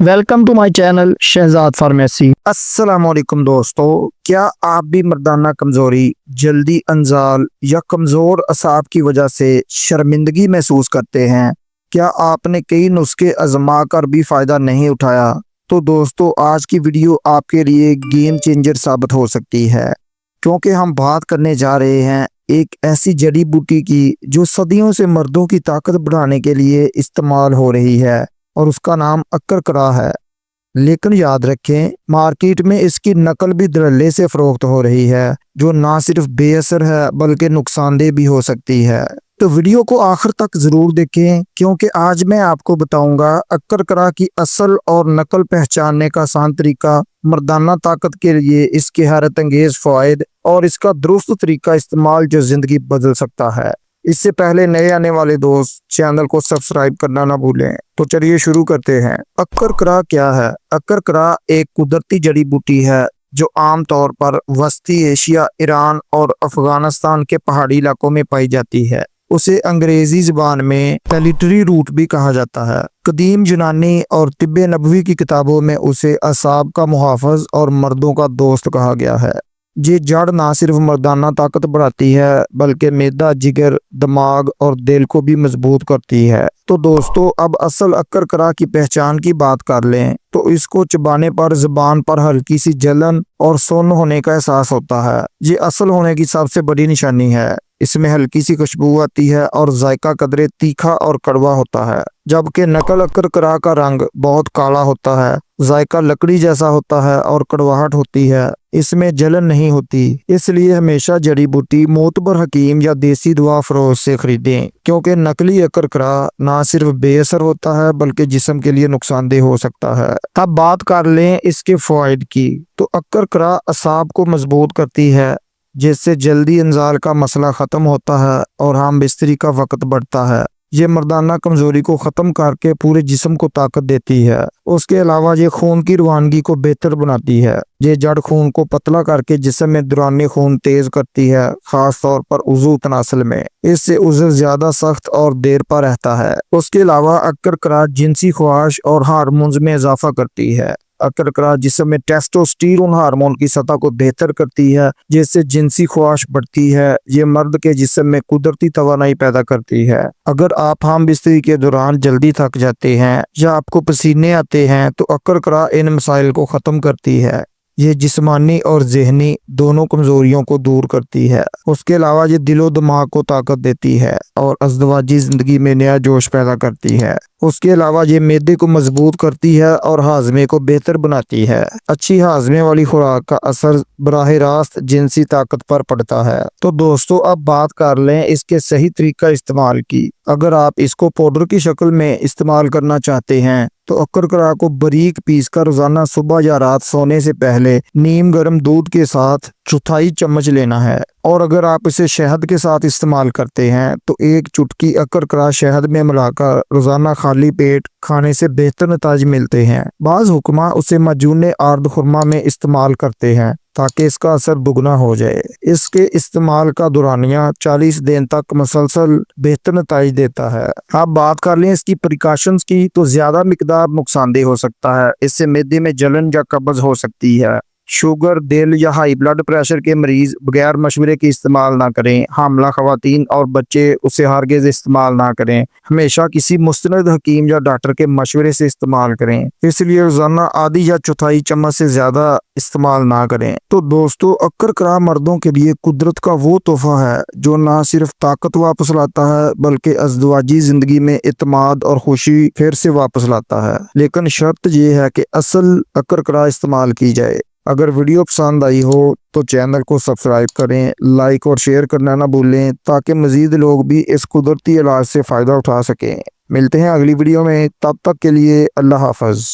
Welcome to my channel Shahzad pharmacy. अस्सलाम वालेकुम दोस्तों, क्या आप भी मर्दाना कमजोरी, जल्दी अंजाल या कमजोर असाब की वजह से शर्मिंदगी महसूस करते हैं? क्या आपने कई नुस्खे आजमा कर भी फायदा नहीं उठाया? तो दोस्तों, आज की वीडियो आपके लिए गेम चेंजर साबित हो सकती है, क्योंकि हम बात करने जा रहे हैं एक ऐसी जड़ी बूटी की जो सदियों से मर्दों की ताकत बढ़ाने के लिए इस्तेमाल हो रही है, और उसका नाम अक्कर है। लेकिन याद रखें, मार्केट में इसकी नकल भी धड़ल्ले से फरोख्त हो रही है, जो ना सिर्फ बेअसर है बल्कि नुकसानदेह भी हो सकती है। तो वीडियो को आखिर तक जरूर देखें, क्योंकि आज मैं आपको बताऊंगा अक्कर की असल और नकल पहचानने का आसान तरीका, मर्दाना ताकत के लिए इसके हैरत अंगेज फायदे और इसका दुरुस्त तरीका इस्तेमाल जो जिंदगी बदल सकता है। इससे पहले नए आने वाले दोस्त चैनल को सब्सक्राइब करना ना भूलें। तो चलिए शुरू करते हैं। अक्कर क्या है? अक्कर एक कुदरती जड़ी बूटी है जो आमतौर पर वस्ती एशिया, ईरान और अफगानिस्तान के पहाड़ी इलाकों में पाई जाती है। उसे अंग्रेजी जुबान में पैलिटरी रूट भी कहा जाता है। कदीम यूनानी और तिब्बे नबवी की किताबों में उसे असाब का मुहाफ़िज़ और मर्दों का दोस्त कहा गया है। ये जड़ ना सिर्फ मर्दाना ताकत बढ़ाती है बल्कि मैदा, जिगर, दिमाग और दिल को भी मजबूत करती है। तो दोस्तों, अब असल अक्कर की पहचान की बात कर लें तो इसको चबाने पर जुबान पर हल्की सी जलन और सुन्न होने का एहसास होता है। ये असल होने की सबसे बड़ी निशानी है। इसमें हल्की सी खुशबू आती है और जायका कदरे तीखा और कड़वा होता है, जबकि नकल अक्कर का रंग बहुत काला होता है, जायका लकड़ी जैसा होता है और कड़वाहट होती है। इसमें जलन नहीं होती। इसलिए हमेशा जड़ी बूटी मोतबर हकीम या देसी दवा फरोश से खरीदें, क्योंकि नकली अक्कर ना सिर्फ बेअसर होता है बल्कि जिस्म के लिए नुकसानदेह हो सकता है। अब बात कर लें इसके फायदे की। तो अक्कर असाब को मजबूत करती है, जिससे जल्दी इंजाल का मसला खत्म होता है और हम बिस्तरी का वक्त बढ़ता है। ये मर्दाना कमजोरी को ख़त्म करके पूरे जिस्म को ताकत देती है। उसके अलावा ये खून की रवानगी को बेहतर बनाती है। ये जड़ खून को पतला करके जिस्म में दौरान खून तेज करती है, खास तौर पर उज़ू तनासल में। इससे उज़ू ज्यादा सख्त और देर पर रहता है। उसके अलावा अक्कर जिनसी ख्वाहिश और हार्मोन्स में इजाफा करती है। अक्कर जिस्म में टेस्टोस्टेरोन हार्मोन की सतह को बेहतर करती है, जिससे जिनसी ख्वाहिश बढ़ती है। ये मर्द के जिस्म में कुदरती तवानाई पैदा करती है। अगर आप हम बिस्तरी के दौरान जल्दी थक जाते हैं या आपको पसीने आते हैं तो अक्कर इन मसाइल को ख़त्म करती है। ये जिस्मानी और जहनी दोनों कमजोरियों को दूर करती है। उसके अलावा ये दिलो दिमाग को ताकत देती है और अज़दवाजी जिंदगी में नया जोश पैदा करती है। उसके अलावा ये मैदे को मजबूत करती है और हाजमे को बेहतर बनाती है। अच्छी हाजमे वाली खुराक का असर बराह रास्त जिनसी ताकत पर पड़ता है। तो दोस्तों, अब बात कर लें इसके सही तरीका इस्तेमाल की। अगर आप इसको पाउडर की शक्ल में इस्तेमाल करना चाहते हैं तो अक्कर को बारीक पीस कर रोजाना सुबह या रात सोने से पहले नीम गर्म दूध के साथ 1/4 चम्मच लेना है। और अगर आप इसे शहद के साथ इस्तेमाल करते हैं तो 1 चुटकी अक्कर शहद में मिलाकर रोजाना खाली पेट खाने से बेहतर नतीजे मिलते हैं। बाज हुक्मा उसे मजून आर्द खुरमा में इस्तेमाल करते हैं ताकि इसका असर दुगना हो जाए। इसके इस्तेमाल का दौरानिया 40 दिन तक मुसलसल बेहतर नतीजे देता है। आप बात कर लें इसकी प्रिकॉशंस की, तो ज्यादा मिकदार नुकसानदेह हो सकता है। इससे मैदे में जलन या कब्ज हो सकती है। शुगर, दिल या हाई ब्लड प्रेशर के मरीज बगैर मशवरे के इस्तेमाल ना करें। हामला खवातीन और बच्चे उसे हरगिज़ इस्तेमाल ना करें। हमेशा किसी मुस्तनद हकीम या डॉक्टर के मशवरे से इस्तेमाल करें। इसलिए रोजाना आधी या 1/4 चम्मच से ज्यादा इस्तेमाल ना करें। तो दोस्तों, अक्कर मर्दों के लिए कुदरत का वो तोहफा है जो ना सिर्फ ताकत वापस लाता है बल्कि अज़दवाजी जिंदगी में इत्मीनान और खुशी फिर से वापस लाता है। लेकिन शर्त यह है कि असल अक्कर इस्तेमाल की जाए। अगर वीडियो पसंद आई हो तो चैनल को सब्सक्राइब करें, लाइक और शेयर करना ना भूलें, ताकि मजीद लोग भी इस कुदरती इलाज से फ़ायदा उठा सकें। मिलते हैं अगली वीडियो में, तब तक के लिए अल्लाह हाफ़िज़।